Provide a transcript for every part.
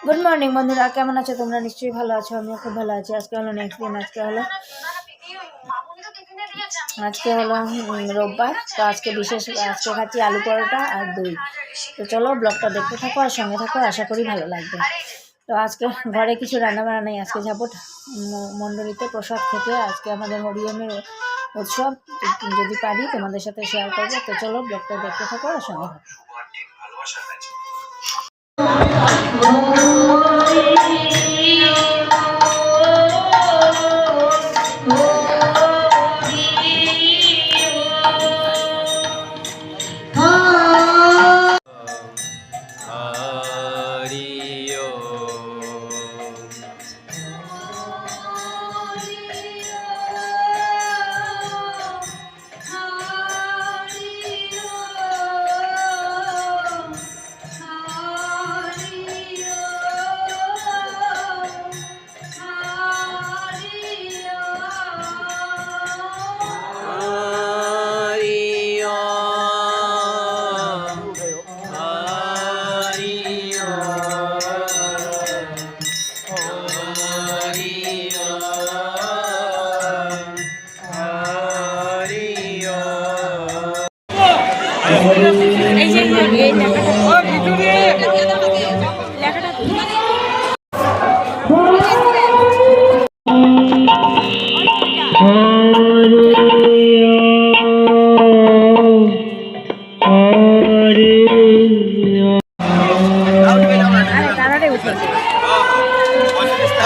Good morning বন্ধুরা, কেমন আছো তোমরা? নিশ্চয়ই ভালো আছো, আমিও খুব ভালো আছি। আজকে হলো নেক্সট দিন, আজকে হলো রোববার। তো আজকে খাচ্ছি আলু পরোটা আর দই। তো চলো ব্লগটা দেখতে থাকো আর সঙ্গে থাকো, আশা করি ভালো লাগবে। তো আজকে ঘরে কিছু রান্নাবান্না নেই, আজকে যাবো মণ্ডলীতে প্রসাদ খেতে। আজকে আমাদের হরিওমের উৎসব, যদি পারি তোমাদের সাথে শেয়ার করবো। তো চলো ব্লগটা দেখতে থাকো আর সঙ্গে থাকো।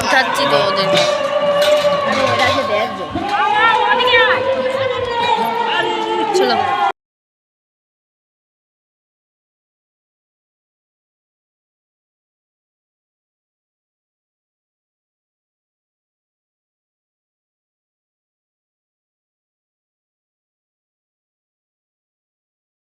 উঠাচ্ছি তো ওদের। চলো